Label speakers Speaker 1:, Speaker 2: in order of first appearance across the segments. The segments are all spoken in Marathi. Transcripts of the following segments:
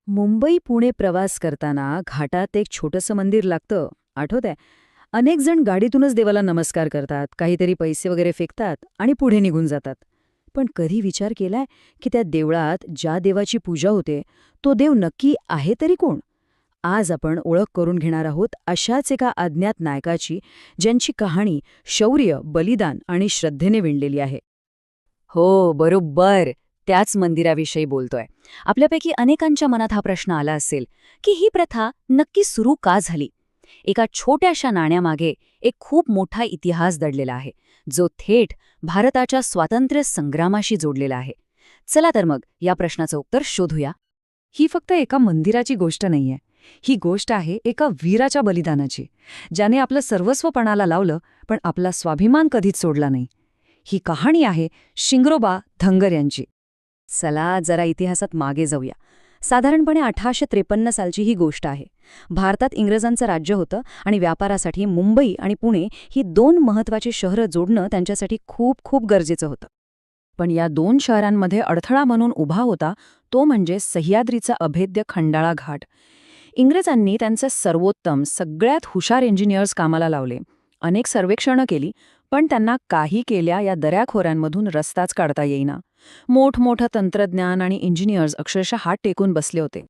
Speaker 1: मुंबई पुणे प्रवास करताना घाटात एक छोटंसं मंदिर लागतं, आठवतंय? अनेक जण गाडीतूनच देवाला नमस्कार करतात, काहीतरी पैसे वगैरे फेकतात आणि पुढे निघून जातात. पण कधी विचार केलाय की त्या देवळात ज्या देवाची पूजा होते तो देव नक्की आहे तरी कोण? आज आपण ओळख करून घेणार आहोत अशाच एका अज्ञात नायकाची, ज्यांची कहाणी शौर्य, बलिदान आणि श्रद्धेने विणलेली आहे. हो, बरोबर. त्याच मंदिराविषयी बोलतोय. आपल्यापैकी अनेकांच्या मनात हा प्रश्न आला असेल, की ही प्रथा नक्की सुरू का झाली? एका छोट्याशा नाण्यामागे एक खूप मोठा इतिहास दडलेला आहे, जो थेट भारताच्या स्वातंत्र्य संग्रामाशी जोडलेला आहे. चला तर मग या प्रश्नाचं उत्तर शोधूया.
Speaker 2: ही फक्त एका मंदिराची गोष्ट नाहीये. ही गोष्ट आहे एका वीराच्या बलिदानाची, ज्याने आपलं सर्वस्व पणाला लावलं पण आपला स्वाभिमान कधीच सोडला नाही. ही कहाणी आहे शिंगरोबा धनगर यांची.
Speaker 1: चला जरा इतिहासात मागे जाऊया. साधारणपणे 1853 सालची ही गोष्ट आहे. भारतात इंग्रजांचं राज्य होतं आणि व्यापारासाठी मुंबई आणि पुणे ही दोन महत्त्वाची शहरं जोडणं त्यांच्यासाठी खूप खूप गरजेचं होतं. पण या दोन शहरांमध्ये अडथळा म्हणून उभा होता तो म्हणजे सह्याद्रीचा अभेद्य खंडाळा घाट. इंग्रजांनी त्यांचे सर्वोत्तम, सगळ्यात हुशार इंजिनियर्स कामाला लावले. अनेक सर्वेक्षणं केली, पण त्यांना काही केल्या या दऱ्याखोऱ्यांमधून रस्ताच काढता येईना. मोठमोठं तंत्रज्ञान आणि इंजिनियर्स अक्षरशः हात टेकून बसले होते.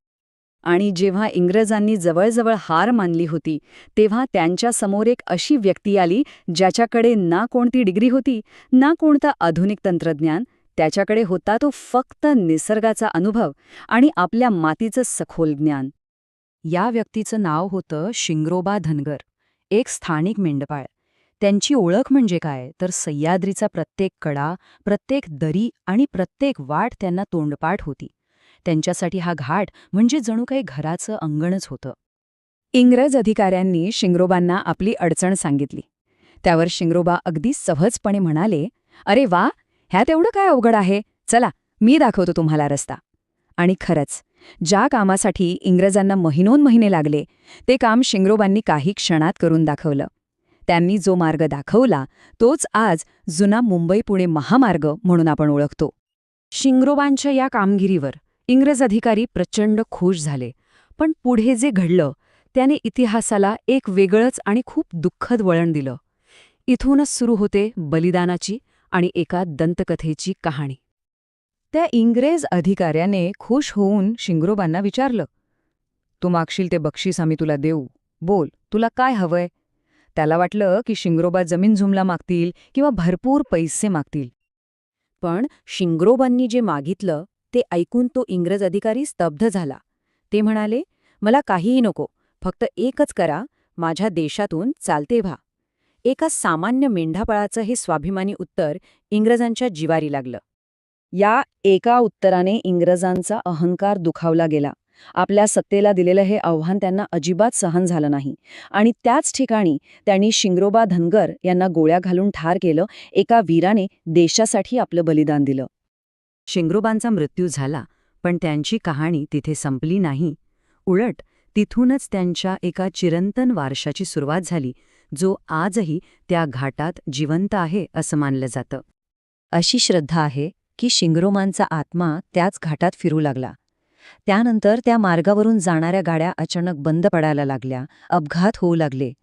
Speaker 1: आणि जेव्हा इंग्रजांनी जवळजवळ हार मानली होती, तेव्हा त्यांच्यासमोर एक अशी व्यक्ती आली ज्याच्याकडे ना कोणती डिग्री होती, ना कोणतं आधुनिक तंत्रज्ञान. त्याच्याकडे होता तो फक्त निसर्गाचा अनुभव आणि आपल्या मातीचं सखोल ज्ञान. या व्यक्तीचं नाव होतं शिंगरोबा धनगर, एक स्थानिक मेंढपाळ. त्यांची ओळख म्हणजे काय तर सह्याद्रीचा प्रत्येक कडा, प्रत्येक दरी आणि प्रत्येक वाट त्यांना तोंडपाठ होती. त्यांच्यासाठी हा घाट म्हणजे जणू काही घराचं अंगणच होतं. इंग्रज अधिकाऱ्यांनी शिंगरोबांना आपली अडचण सांगितली. त्यावर शिंगरोबा अगदी सहजपणे म्हणाले, "अरे वा, ह्यात एवढं काय अवघड आहे? चला, मी दाखवतो तुम्हाला रस्ता." आणि खरंच, ज्या कामासाठी इंग्रजांना महिनोन्महिने लागले, ते काम शिंगरोबांनी काही क्षणात करून दाखवलं. त्यांनी जो मार्ग दाखवला तोच आज जुना मुंबई-पुणे महामार्ग म्हणून आपण ओळखतो. शिंगरोबांच्या या कामगिरीवर इंग्रज अधिकारी प्रचंड खुश झाले. पण पुढे जे घडलं त्याने इतिहासाला एक वेगळंच आणि खूप दुःखद वळण दिलं. इथूनच सुरू होते बलिदानाची आणि एका दंतकथेची कहाणी. त्या इंग्रज अधिकाऱ्याने खुश होऊन शिंगरोबांना विचारलं, "तू मागशील ते बक्षीस आम्ही तुला देऊ. बोल, तुला काय हवंय?" त्याला वाटलं की शिंगरोबा जमीन जुमला मागतील किंवा भरपूर पैसे मागतील. पण शिंगरोबांनी जे मागितलं ते ऐकून तो इंग्रज अधिकारी स्तब्ध झाला. ते म्हणाले, "मला काहीही नको, फक्त एकच करा, माझ्या देशातून चालते व्हा." एका सामान्य मेंढापाळाचं हे स्वाभिमानी उत्तर इंग्रजांच्या जिवारी लागलं. या एका उत्तराने इंग्रजांचा अहंकार दुखावला गेला. आपल्या सत्तेला दिलेलं हे आव्हान त्यांना अजिबात सहन झालं नाही आणि त्याच ठिकाणी त्यांनी शिंगरोबा धनगर यांना गोळ्या घालून ठार केलं. एका वीराने देशासाठी आपलं बलिदान दिलं. शिंगरोबांचा मृत्यू झाला, पण त्यांची कहाणी तिथे संपली नाही. उलट तिथूनच त्यांच्या एका चिरंतन वारशाची सुरुवात झाली, जो आजही त्या घाटात जिवंत आहे असं मानलं जातं. अशी श्रद्धा आहे की शिंगरोबांचा आत्मा त्याच घाटात फिरू लागला. त्यानंतर त्या मार्गावरून जाणाऱ्या गाड्या अचानक बंद पडायला लागल्या, अपघात होऊ लागले.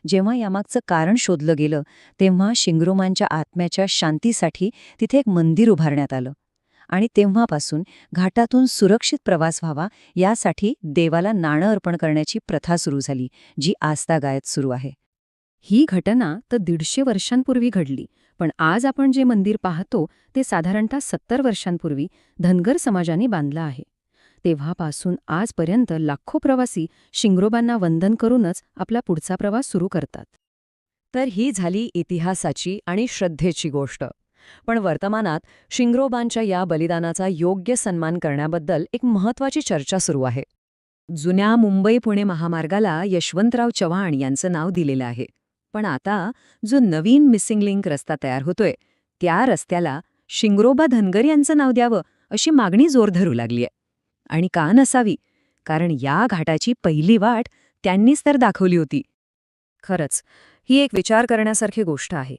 Speaker 1: जेव्हा यामागचं कारण शोधलं गेलं, तेव्हा शिंगरोबांच्या आत्म्याच्या शांतीसाठी तिथे एक मंदिर उभारण्यात आलं. आणि तेव्हापासून घाटातून सुरक्षित प्रवास व्हावा यासाठी देवाला नाणं अर्पण करण्याची प्रथा सुरू झाली, जी आजतागायत सुरू आहे. ही घटना तर 150 वर्षांपूर्वी घडली, पण आज आपण जे मंदिर पाहतो ते साधारणतः 70 वर्षांपूर्वी धनगर समाजाने बांधलं आहे. तेव्हापासून आजपर्यंत लाखो प्रवासी शिंगरोबांना वंदन करूनच आपला पुढचा प्रवास सुरू करतात. तर ही झाली इतिहासाची आणि श्रद्धेची गोष्ट. पण वर्तमानात शिंगरोबांच्या या बलिदानाचा योग्य सन्मान करण्याबद्दल एक महत्त्वाची चर्चा सुरू आहे. जुन्या मुंबई-पुणे महामार्गाला यशवंतराव चव्हाण यांचं नाव दिलेलं आहे. पण आता जो नवीन मिसिंग लिंक रस्ता तयार होतोय, त्या रस्त्याला शिंगरोबा धनगर यांचं नाव द्यावं अशी मागणी जोर धरू लागलीय. आणि का नसावी? कारण या घाटाची पहिली वाट त्यांनीच तर दाखवली होती. खरंच, ही एक विचार करण्यासारखी गोष्ट आहे.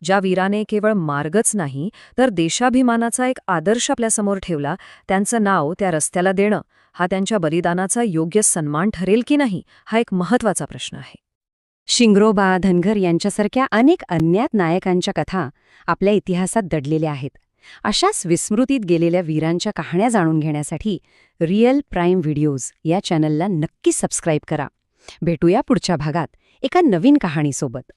Speaker 2: ज्या वीराने केवळ मार्गच नाही तर देशाभिमानाचा एक आदर्श आपल्यासमोर ठेवला, त्यांचं नाव त्या रस्त्याला देणं हा त्यांच्या बलिदानाचा योग्य सन्मान ठरेल की नाही, हा एक महत्त्वाचा प्रश्न आहे.
Speaker 1: शिंगरोबा, धनगर यांच्यासारख्या अनेक अज्ञात नायकांच्या कथा आपल्या इतिहासात दडलेल्या आहेत. अशाच विस्मृतीत गेलेल्या वीरांच्या कहाण्या जाणून घेण्यासाठी रिअल प्राईम व्हिडिओज या चॅनलला नक्की सबस्क्राईब करा. भेटूया पुढच्या भागात एका नवीन कहाणीसोबत.